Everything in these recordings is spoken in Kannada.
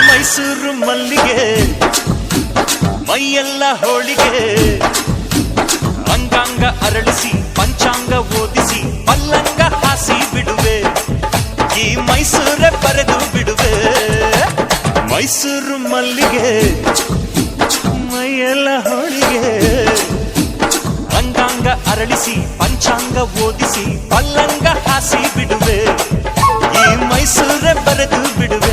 ಮೈಸೂರು ಮಲ್ಲಿಗೆ ಮೈಯೆಲ್ಲ ಹೋಳಿಗೆ ಅಂಗಾಂಗ ಅರಳಿಸಿ ಪಂಚಾಂಗ ಓದಿಸಿ ಪಲ್ಲಂಗ ಹಾಸಿ ಬಿಡುವೆ ಈ ಮೈಸೂರೇ ಬರೆದು ಬಿಡುವೆ ಮೈಸೂರು ಮಲ್ಲಿಗೆ ಮೈಯೆಲ್ಲ ಹೋಳಿಗೆ ಅಂಗಾಂಗ ಅರಳಿಸಿ ಪಂಚಾಂಗ ಓದಿಸಿ ಪಲ್ಲಂಗ ಹಾಸಿ ಬಿಡುವೆ ಈ ಮೈಸೂರೇ ಬರೆದು ಬಿಡುವೆ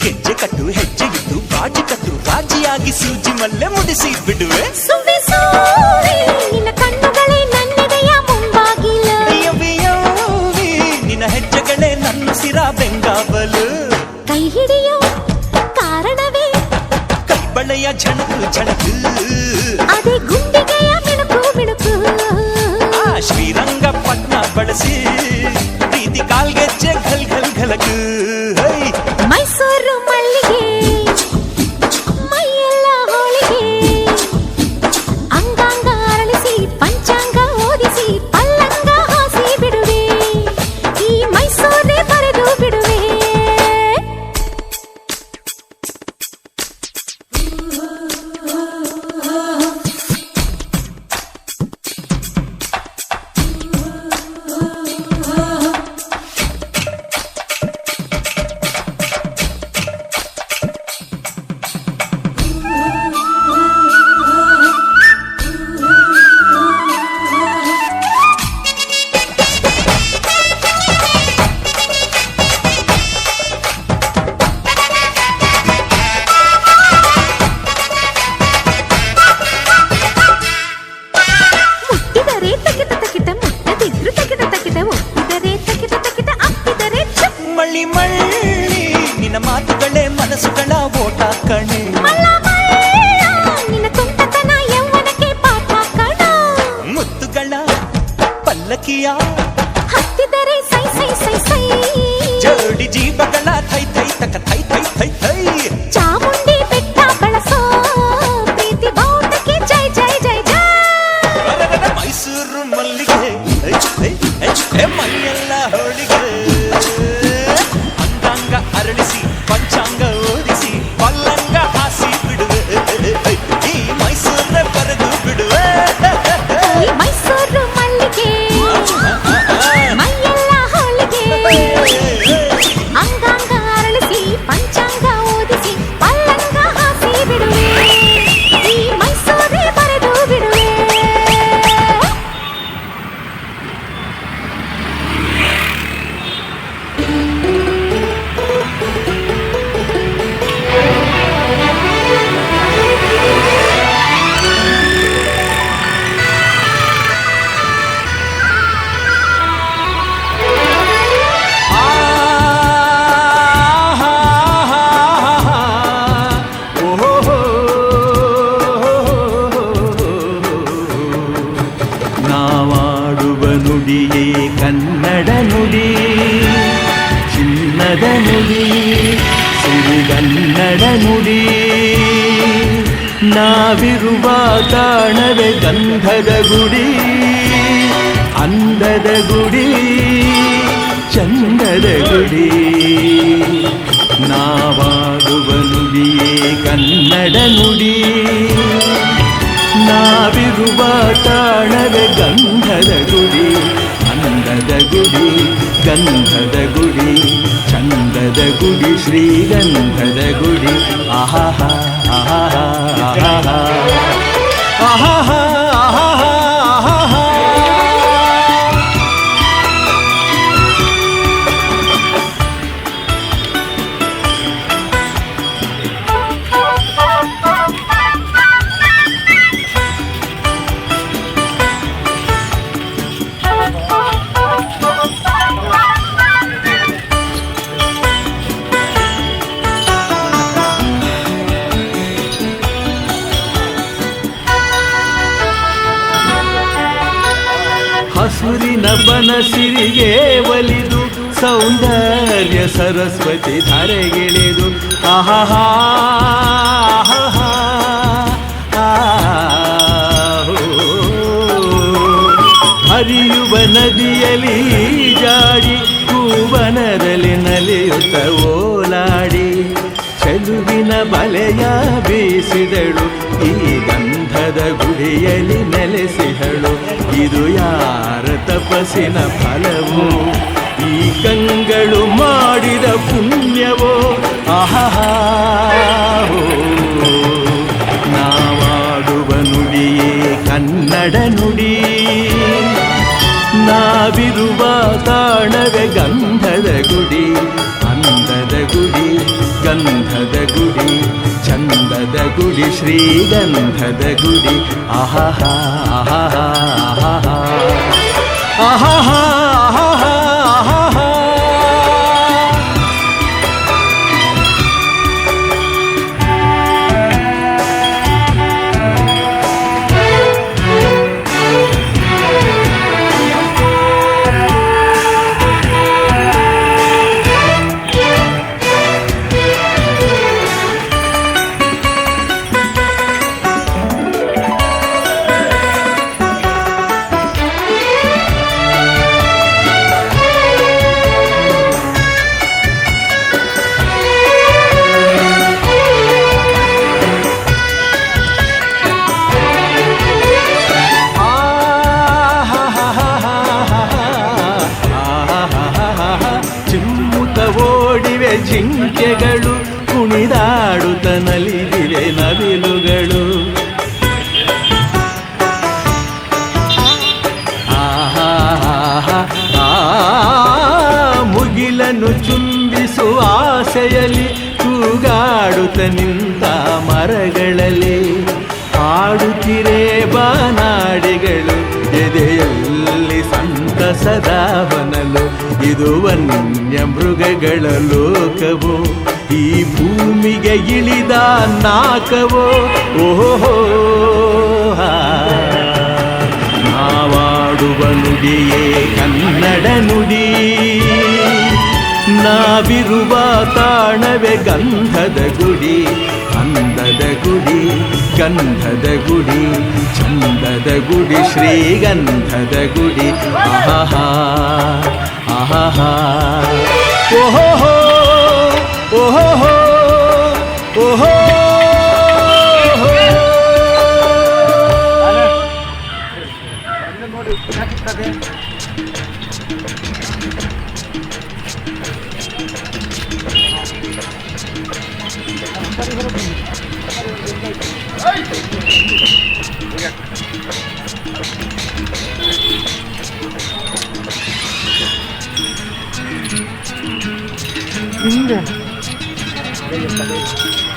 ಗೆಜ್ಜೆ ಕಟ್ಟು ಹೆಜ್ಜೆ ಇದ್ದು ಬಾಜಿ ಕಟ್ಟು ರಾಜಿಯಾಗಿ ಸೂಜಿ ಮಲ್ಲೆ ಮುಡಿಸಿ ಬಿಡುವೆ ನಿನ್ನ ಕಣ್ಣುಗಳೇ ನನ್ನೆದೆಯ ಮುಂಬಾಗಿಲ ನಿನ್ನ ಹೆಜ್ಜೆಗಳೇ ನನ್ನ ಸಿರ ಬೆಂಗಾವಲು ಕೈ ಹಿಡಿಯೋ ಕಾರಣವೇ ಕೈಬಳೆಯ ಝಣಕು ಝಣಕು ಅದೇ ಗುಂಡಿಗೆಯ ಮಿಣುಕು ಮಿಣುಕು ಆ ಶ್ರೀರಂಗಪಟ್ಟಣ ಬಳಸಿ ಪ್ರೀತಿ ಕಾಲ್ಗೆಜ್ಜೆ ಘಲ್ ಘಲ್ ಘಲಕು ಮೈಸೂರು ಮಲ್ಲಿಗೆ ಮೈಯೆಲ್ಲ ಹೋಳಿಗೆ ಅಂಗಾಂಗ ಅರಳಿಸಿ ಪಂಚಾಂಗ ಓದಿಸಿ ಪಲ್ಲಂಗ ಹಾಸಿ ಬಿಡುವೆ ಈ ಮೈಸೂರೇ ಬರೆದು ಬಿಡುವೆ ಮಳ್ಳಿ ಮಳ್ಳಿ ನಿನ್ನ ಮಾತುಗಳೇ ಮನಸ್ಸುಗಳ ಓಟ ಕಣೆ ನಿನ್ನ ತುಂಟತನ ಯೌವನಕ್ಕೆ ಪಾಠ ಕಣ ಮುತ್ತುಗಳ ಪಲ್ಲಕಿಯ ಹತ್ತಿದರೆ ಸೈ ಸೈ ಸೈ ಸೈ ಜೋಡಿ ಜೀವಗಳ ಥೈ ಥೈ ತಕ ಥೈ ಥೈ ಥೈ ಥೈ ಚಾಮುಂಡಿ ಬೆಟ್ಟ ಬಳಸೋ ಪ್ರೀತಿ ಬಾವುಟಕ್ಕೆ ಜೈ ಜೈ ಜೈ ಜೈ ಮೈಸೂರು ಮಲ್ಲಿಗೆ ಮೈಯೆಲ್ಲ ಹೋಳಿಗೆ ಅಂಗಾಂಗ ಅರಳಿಸಿ ಪಂಚಾಂಗ ಓದಿಸಿ ಪಲ್ಲಂಗ ಹಾಸಿ ಬಿಡುವೆ ಈ ಮೈಸೂರೇ ಬರೆದು ಬಿಡುವೆ ಮೈಸೂರು ಮಲ್ಲಿಗೆ ಮೈಯೆಲ್ಲ ಹೋಳಿಗೆ ಅಂಗಾಂಗ ಅರಳಿಸಿ ಪಂಚಾಂಗ ಓದಿಸಿ ಪಲ್ಲಂಗ ಹಾಸಿ ಬಿಡುವೆ ಈ ಮೈಸೂರೇ ಬರೆದು ಬಿಡುವೆ ನಾವಾಡುವ ನುಡಿಯೇ ಕನ್ನಡ ನುಡಿ ಚಿನ್ನದ ನುಡಿ ಸಿರಿಗನ್ನಡ ನುಡಿ ನಾವಿರುವ ತಾಣವೇ ಗಂಧದ ಗುಡಿ ಅಂದದ ಗುಡಿ ಚಂದದ ಗುಡಿ ನಾವಾಡುವ ನುಡಿಯೇ ಕನ್ನಡ ನುಡಿ ನಾವಿರುವ ತಾಣವೇ ಗಂಧದ ಗುಡಿ ಅಂದ ಗಂಧದ ಗುಡಿ ಗಂಧದ ಗುಡಿ ಚಂದದ ಗುಡಿ ಶ್ರೀಗಂಧದ ಗುಡಿ ಆಹಾ ಆಹಾ ಆಹಾ ಆಹಾ ಆಹಾ. ಹಸುರಿನ ಬನಸಿರಿಗೆ ಒಲಿದು ಸೌಂದರ್ಯ ಸರಸ್ವತಿ ಧರೆಗಿಳಿದು ಆಹಾ ಹರಿಯುವ ನದಿಯಲ್ಲಿ ಜಾಡಿ ಕೂವನದಲ್ಲಿ ನಲಿಯುತ್ತ ಓಲಾಡಿ ಚೆಲುವಿನ ಬಲೆಯ ಬೀಸಿದಳು ಈ ಗಂಧದ ಗುಡಿಯಲ್ಲಿ ನೆಲೆಸಿದಳು ಇದು ಯಾರ ತಪಸ್ಸಿನ ಫಲವೋ ಈ ಕಂಗಳು ಮಾಡಿದ ಪುಣ್ಯವೋ ಆಹಾ ನಾವಾಡುವ ನುಡಿಯೇ ಕನ್ನಡ ನುಡಿ ನಾವಿರುವ ತಾಣವೇ ಗಂಧದ ಗುಡಿ ಅಂದದ ಗುಡಿ ಗಂಧದ ಗುಡಿ ಚಂದದ ಗುಡಿ ಶ್ರೀಗಂಧದ ಗುಡಿ ಆಹಾ ಆಹಾ ಆಹಾ ಆಹಾ ಆಹಾ. ಓಡಿವೆ ಜಿಂಕೆಗಳು ಕುಣಿದಾಡುತ್ತ ನಲಿದಿವೆ ನವಿಲುಗಳು ಮುಗಿಲನ್ನು ಚುಂಬಿಸುವ ಆಸೆಯಲ್ಲಿ ತೂಗಾಡುತ್ತ ನಿಂತ ಮರಗಳಲ್ಲಿ ಹಾಡುತ್ತಿರೇ ಬಾನಾಡಿಗಳು ಎದೆಯಲ್ಲಿ ಸಂತಸದ ಹೊನಲು ಇದು ವನ್ಯ ಮೃಗಗಳ ಲೋಕವೋ ಈ ಭೂಮಿಗೆ ಇಳಿದ ನಾಕವೋ ಓಹೋ ನಾವಾಡುವ ನುಡಿಯೇ ಕನ್ನಡ ನುಡಿ ನಾವಿರುವ ತಾಣವೇ ಗಂಧದ ಗುಡಿ ಅಂದದ ಗುಡಿ ಗಂಧದ ಗುಡಿ ಚಂದದ ಗುಡಿ ಶ್ರೀಗಂಧದ ಗುಡಿ ಆಹಾ ಆಹಾ ಓಹೋ ಓಹೋ ಓಹೋ.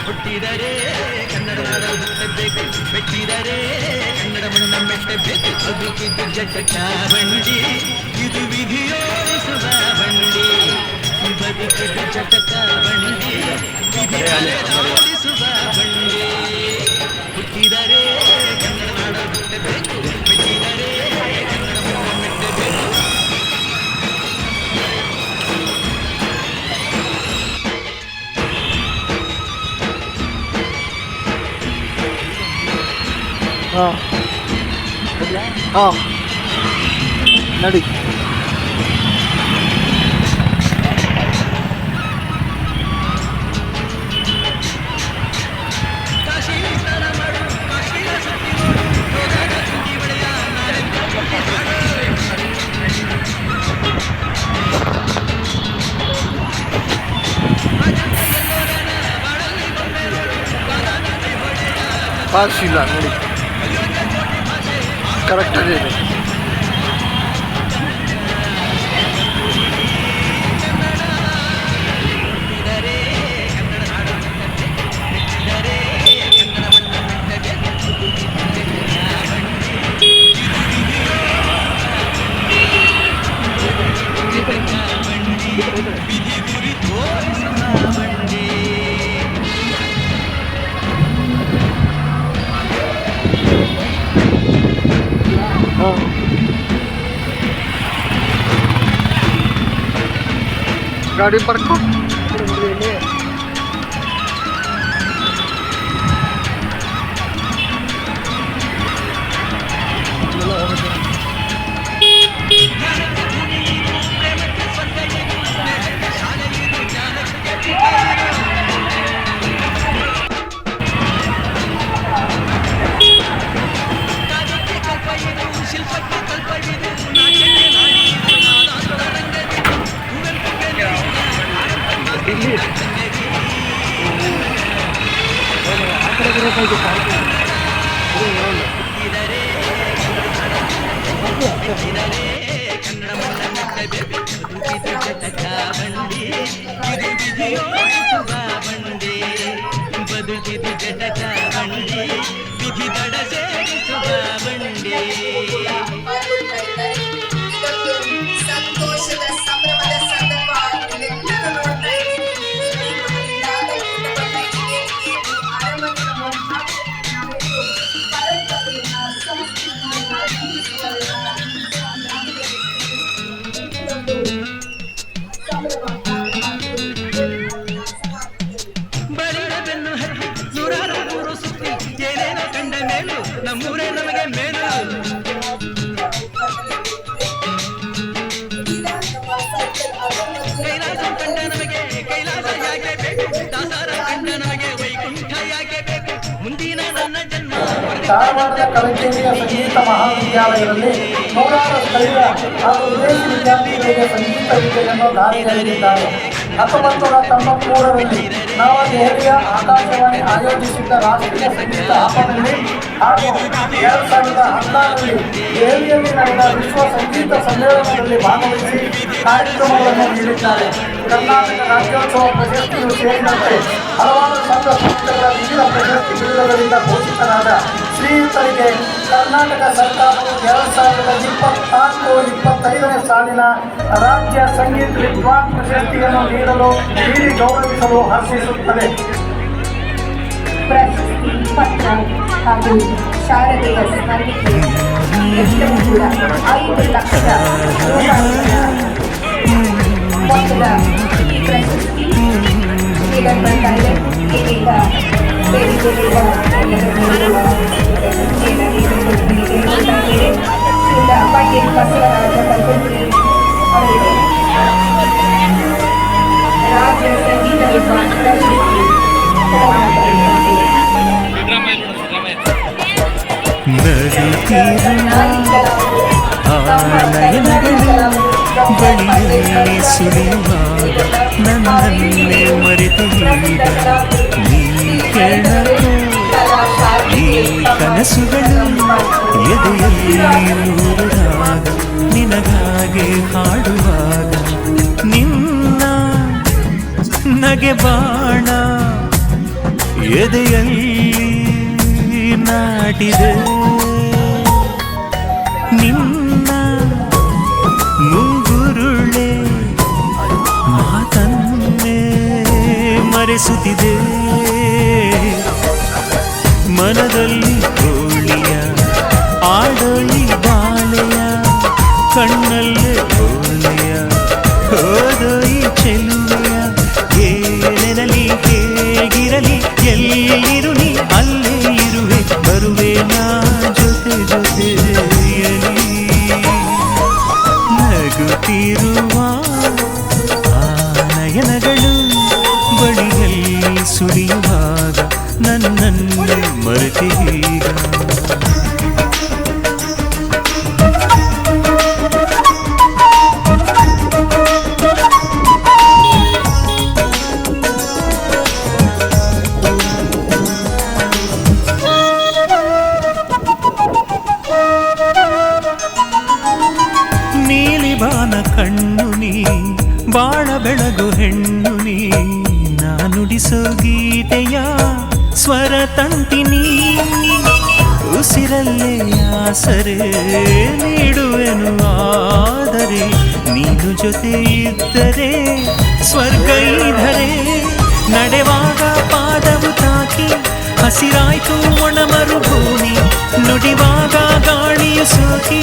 ಹುಟ್ಟಿದರೆ ಕನ್ನಡ ನಾಡ ಹುಟ್ಟಬೇಕು ಬೆಟ್ಟಿದರೆ ಕನ್ನಡ ಮಣ್ಣ ಮೆಟ್ಟಬೇಕು ಬದುಕಿದ್ದು ಜಟಕ ಬಂಡಿ ಇದು ವಿಧಿಯೋಡಿಸುವ ಬಂಡಿ ಬದುಕಿದ್ದು ಜಟಕ ಬಂಡಿ ವಿಧಿಯೋಡಿಸುವ ಬಂಡಿ ಹುಟ್ಟಿದರೆ ಕನ್ನಡ ನಾಡ ಹುಟ್ಟಬೇಕು ಬೆಟ್ಟಿದರೆ ಕನ್ನಡ ಮಣ್ಣ ಮೆಟ್ಟಬೇಕು. ನಡಿ ಪಾಸ್ ಇಲ್ಲ ನೋಡಿ, ಕರೆಕ್ಟಾಗಿ ಇದೆ. ಗಾಡಿ ಪಾರ್ಕ್ ಬದುಕಿದು ಜಟಕ ಬಂಡಿ ವಿಧಿ ದಡ ಸೇರಿಸುವ ಬಂಡಿ. ಸಂತೋಷದ ಸಂಭ್ರಮದ ಸಂದರ್ಭ ಇದೆಲ್ಲವೂ ನೋಡ್ತಾ ಇದ್ದೀವಿ. ಬಳಿದ ಬೆನ್ನು ಹತ್ತಿ ನೂರಾರು ಮೂರು ಸುತ್ತಿ ಏನೇನೋ ಕಂಡ ಮೇಲು ನಮ್ಮೂರೇ ನಮಗೆ ಮೇಲು. ಕೈಲಾಸ ಕಂಡ ನಮಗೆ ಕೈಲಾಸ ಯಾಕೆ ಬೇಕು, ದಾಸರ ಕಂಡ ನಮಗೆ ವೈಕುಂಠ ಯಾಕೆ ಬೇಕು. ಮುಂದಿನ ನನ್ನ ಜನ್ಮ ಧಾರವಾಡದ ಕಲಕೇರಿಯ ಸಂಗೀತ ಮಹಾವಿದ್ಯಾಲಯದಲ್ಲಿ ನೂರಾರು ಸ್ಥಳೀಯ ಹಾಗೂ ವಿದೇಶಿ ವಿದ್ಯಾರ್ಥಿಗಳಿಗೆ ಸಂಗೀತ ವಿದ್ಯೆಯನ್ನು ದಾರಿಯಲ್ಲಿದ್ದಾರೆ. 1993ರಲ್ಲಿ ನವದೆಹಲಿಯ ಆಕಾಶವಾಣಿ ಆಯೋಜಿಸಿದ್ದ ರಾಷ್ಟ್ರೀಯ ಸಂಗೀತ ಹಬ್ಬದಲ್ಲಿ ಹಾಗೂ 2016ರಲ್ಲಿ ದೆಹಲಿಯಲ್ಲಿ ನಡೆದ ವಿಶ್ವ ಸಂಗೀತ ಸಮ್ಮೇಳನದಲ್ಲಿ ಭಾಗವಹಿಸಿ ಕಾರ್ಯಕ್ರಮಗಳನ್ನು ನೀಡಿದ್ದಾರೆ. ಕರ್ನಾಟಕ ರಾಜ್ಯೋತ್ಸವ ಪ್ರಶಸ್ತಿಗಳು ಸೇರಿದಂತೆ ಹಲವಾರು ಸಂಘ ಸಂಸ್ಥೆಗಳ ವಿವಿಧ ಪ್ರಶಸ್ತಿ ಬಿಡುಗಡೆಗಳಿಂದ ಘೋಷಿತರಾದ ಶ್ರೀಯುತರಿಗೆ ಕರ್ನಾಟಕ ಸರ್ಕಾರವು 2024-25ನೇ ಸಾಲಿನ ರಾಜ್ಯ ಸಂಗೀತ ವಿದ್ವಾನ್ ಪ್ರಶಸ್ತಿಯನ್ನು ನೀಡಿ ಗೌರವಿಸಲು ಹರ್ಷಿಸುತ್ತದೆ. ಪ್ರಶಸ್ತಿ ಪತ್ರ ಹಾಗೂ ಶಾರದೆಯ ಸ್ಮರಣಿಕೆ ಎಲ್ಲವೂ ಕೂಡ 5 ಲಕ್ಷ ಮೊತ್ತದ ಈ ಪ್ರಶಸ್ತಿ ನೀಡಲ್ಪಡ್ತಾ ಇದೆ. ಇದೀಗ ಬೇಡಿಕೆಗಳಿಂದ ಪಂಡಿತ್ ಬಸವರಾಜ ಕಲ್ಕುಂದ್ರಿ ಅವರಿಗೆ ರಾಜ್ಯ ಸಂಗೀತ ವಿದ್ವಾನ್ ಪ್ರಶಸ್ತಿ ಬಳಿಯಲ್ಲಿ ಸುರಿಯುವಾಗ ನನ್ನನ್ನೇ ಮರೆತೀಗ ನೀ ಕೇಳಲು ಈ ಕನಸುಗಳು ಎದೆಯಲ್ಲಿ ನೂರಾಗ ನಿನಗಾಗಿ ಹಾಡುವಾಗ ನಿನ್ನ ನಗೆ ಬಾಣ ಎದೆಯಲ್ಲಿ ನಾಟಿದೆ. ನಿನ್ನ ಮುಂಗುರುಳೆ ಮಾತನ್ನೇ ಮರೆಸುತ್ತಿದೆ. ಮನದಲ್ಲಿ ಕೋಳಿಯ ಆಡಲಿ ಬಾಳೆಯ ಕಣ್ಣಲ್ಲೇ ಕೋಳೆಯ ಹೋದೊಯ್ ಚೆಲುವೆಯ ಏನೆನಲಿ ಹೇಗಿರಲಿ ಎಲ್ಲಿರುನಿ ಅಲ್ಲೇ ಇರುವೆ ಬರುವೆ ನಾ ಜೊತೆ ಜೊತೆಯಲಿ. ನಗುತ್ತಿರುವ ಆ ನಯನಗಳು ಬಳಿಯಲ್ಲಿ ಸುಳಿಯುವಾಗ ನನ್ನನ್ನೇ ಮರೆತೀಗ. ನೀಲಿಬಾನ ಕಣ್ಣು ನೀ ಬಾಳ ಬೆಳಗು ಹೆಣ್ಣು ನೀ ನಾನುಡಿಸೋ ಗೀತೆಯ ಸ್ವರ ತಂತಿನಿ ಉಸಿರಲ್ಲೇ ಆಸರೆ ನೀಡುವೆನು ಆದರೆ ನೀನು ಜೊತೆ ಇದ್ದರೆ ಸ್ವರ್ಗ ಇದ್ದರೆ ನಡೆವಾಗ ಪಾದವು ತಾಕಿ ಹಸಿರಾಯ್ತು ಒಣ ಮರುಭೂಮಿ ನುಡಿವಾಗ ಗಾಳಿಯು ಸೋಕಿ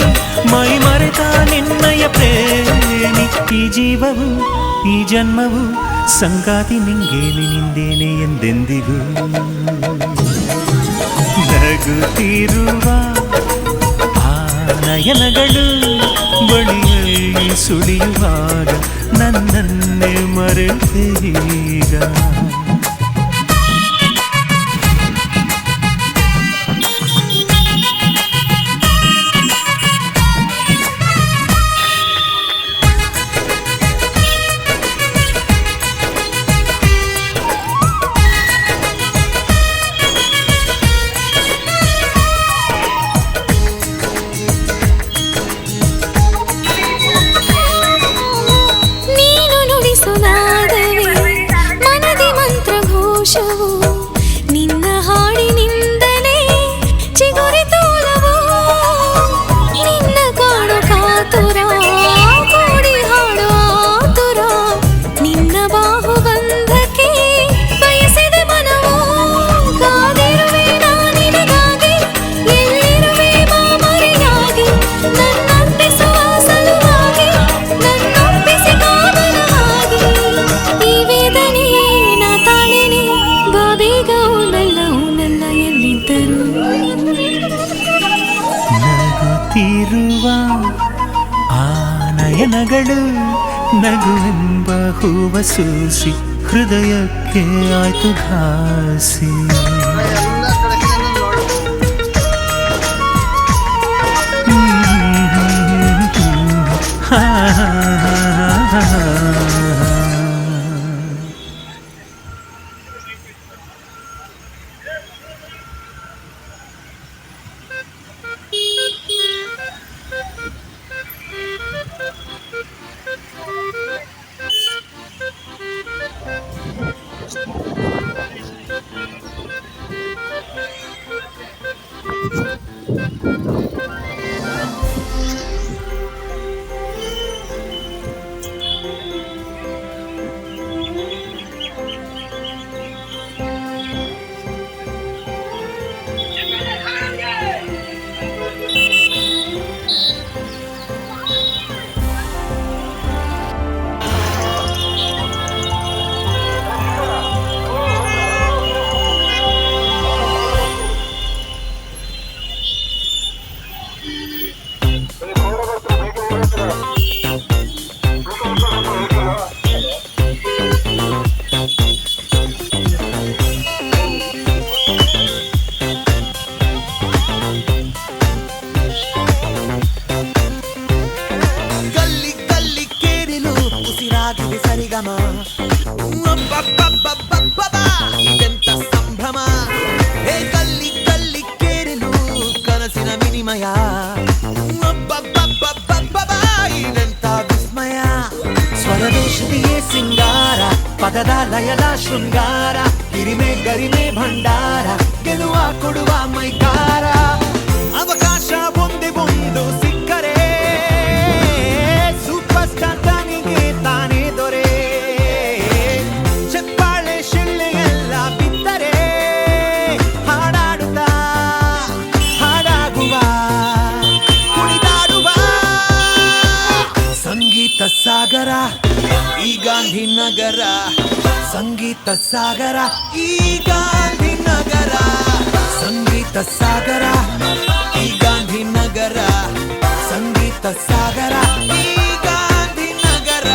ಮೈ ಮರೆತ ನಿನ್ನಯ ಪ್ರೇಮಿ ಈ ಜೀವವು ಈ ಜನ್ಮವು ಸಂಗಾತಿ ನಿಂಗೇನೆ ನಿಂದೇನೆ ಎಂದೆಂದಿಗೂ ನಗುತ್ತಿರುವ ಆ ನಯನಗಳು ಬಳಿಯಲ್ಲಿ ಸುಳಿಯುವಾಗ ನನ್ನನ್ನೇ ಮರೆತೀಗ ನಿನ್ನ ಹಾಡಿನಿಂದಲೇ ಚಿಗುರಿ ತೋಲವು ನಿನ್ನ ಕಾಡು ಕಾತುರ ಕೂಡಿ ಹಾಡು ಆತುರ ನಿನ್ನ ಬಾಹು ಬಂಧಕ್ಕೆ ಬಯಸಿದೆ ಮನವು ಕಾದಿರುವೆ ನಾನಿನಗಾಗಿ ಎಲ್ಲಿರುವೆ ಮಾಮರೆಯಾಗಿ ನನ್ನೊಪ್ಪಿಸುವ ಸಲುವಾಗಿ ನನ್ನೊಪ್ಪಿಸಿ ಕಾವಲವಾಗಿ ಈ ವೇದನೆ ನಾ ತಾಳೆನೆ ಬೇಗ ನನ್ನ ಎಲ್ಲಿದ್ದರು ನಗುತ್ತಿರುವ ಆ ನಯನಗಳು ನಗುವೆಂಬ ಹೂವ ಸೂಸಿ ಹೃದಯಕ್ಕೆ ಆಯ್ತು ಘಾಸಿ ಎಲ್ಲ ಕಡೆಗೆ ನೋಡು. ಇದೆಂತ ಸಂಭ್ರಮ ಹೇ ಗಲ್ಲಿ ಗಲ್ಲಿ ಕೇರಲು ಕನಸಿನ ವಿನಿಮಯ ಇದೆಂತ ವಿಸ್ಮಯ ಸ್ವರವೇಶಿಯೇ ಸಿಂಗಾರ ಪದದ ಲಯದ ಶೃಂಗಾರ ಹಿರಿಮೆ ಗರಿಮೆ ಭಂಡಾರ ಗೆಲುವ ಕೊಡುವ ಮೈಕಾರ ಅವಕಾಶ ಒಂದೇ ಒಂದು ಸಿಕ್ಕರೆ ಸೂಪರ್ ಸ್ಟಾರ್ ತಾನಿಗೆ ತಾನೇ ದೊರೆ ಚಪ್ಪಾಳೆ ಶಿಳ್ಳೆ ಎಲ್ಲ ಬಿದ್ದರೆ ಹಾಡಾಡುತ್ತಾ ಹಾಡಾಗುವ ಕುಣಿದಾಡುವ ಸಂಗೀತ ಸಾಗರ ಈ ಗಾಂಧಿನಗರ ಸಂಗೀತ ಸಾಗರ ಈ ಗಾಂಧಿನಗರ ಸಂಗೀತ ಸಾಗರ ಈ ಗಾಂಧಿನಗರ ಸಂಗೀತ ಸಾಗರ ಈ ಗಾಂಧಿನಗರ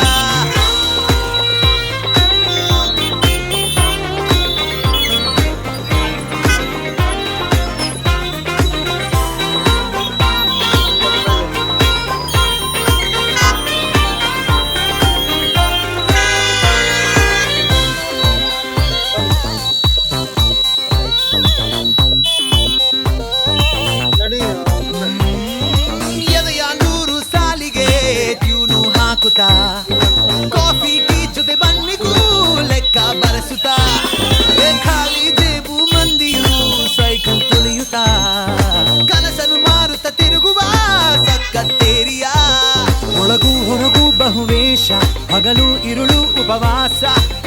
ಹೊರಗು ಬಹುವೇಷ ಹಗಲು ಇರುಳು ಉಪವಾಸ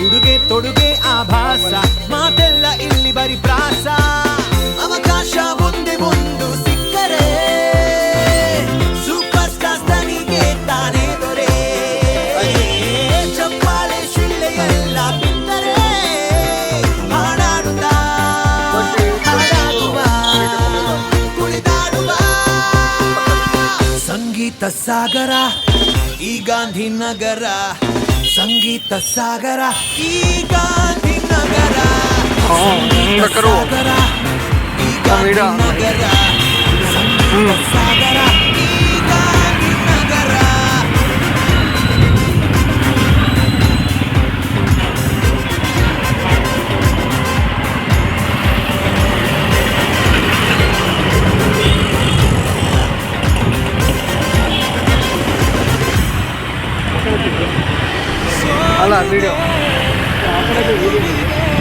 ಉಡುಗೆ ತೊಡುಗೆ ಆಭಾಸ ಮಾತೆಲ್ಲ ಇಲ್ಲಿ ಬರಿ ಪ್ರಾಸ ಅವಕಾಶ ಮುಂದೆ ಒಂದು ಸಿಕ್ಕರೆ ಸೂಪರ್ ಸ್ಟಾರ್ ತನಿಗೆ ತಾನೇ ದೊರೆ ಚಪ್ಪಾಳೆ ಶಿಳ್ಳೆಯೆಲ್ಲ ಬಿದ್ದರೆ ಹಾಡಾಡುತ್ತಾ ಹಾಡಾಡುವ ಕುಣಿದಾಡುವ ಸಂಗೀತ ಸಾಗರ ಈ ಗಾಂಧಿನಗರ ಸಂಗೀತ ಸಾಗರ ಈ ಗಾಂಧಿನಗರ ಸಂಗೀತ ಸಾಗರ ಈ ಗಾಂಧಿನಗರ ಸಂಗೀತ ಸಾಗರ ಈ ಗಾಂಧಿನಗರ ಅಲ್ಲ ವಿಡಿಯೋ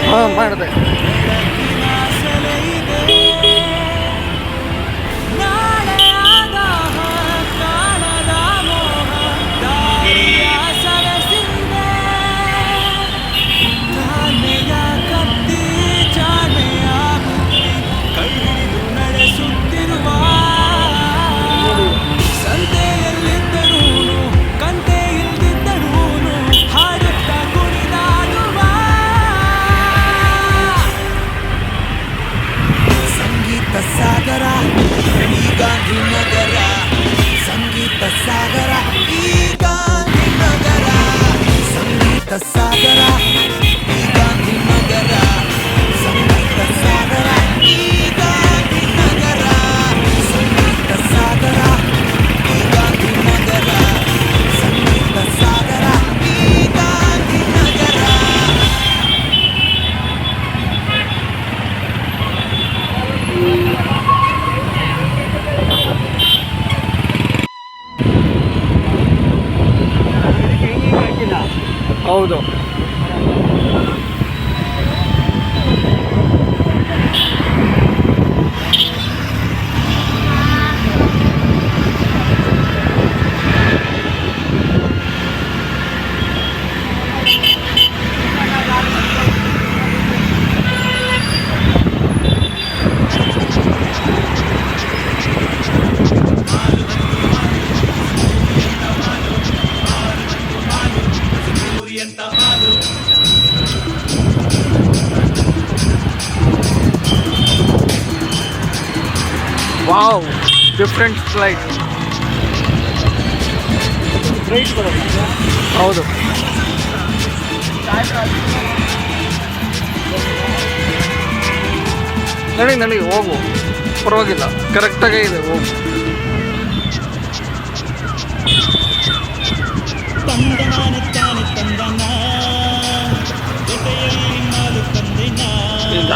ಹಾಂ ಮಾಡಿದೆ ಸಾಗರ ಈ ಗಾಂಧಿನಗರ ಸಂಗೀತ ಸಾಗರ ಈ ಗಾಂಧಿನಗರ ಸಂಗೀತ ಸಾಗರ ಈ ಗಾಂಧಿನಗರ ಸಂಗೀತ ಸಾಗರ ಈ ಗಾಂಧಿನಗರ ಸಂಗೀತ ಸಾಗರ ಈ ಗಾಂಧಿನಗರ ಸಂಗೀತ ಸಾಗರ ಈ ಗಾಂಧಿನಗರ ಹೌದು ವಾವ್ ಡಿಫ್ರೆಂಟ್ ಸ್ಲೈಡ್ ಹೌದು ನನಗೆ ಹೋಗು ಪರವಾಗಿಲ್ಲ ಕರೆಕ್ಟಾಗೇ ಇದೆ ಹೋಗು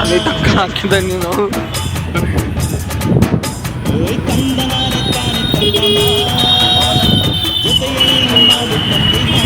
ಅಲ್ಲಿ ತಕ್ಕ ಹಾಕಿದ ನೀನು ಜೊತೆಯಲ್ಲಿ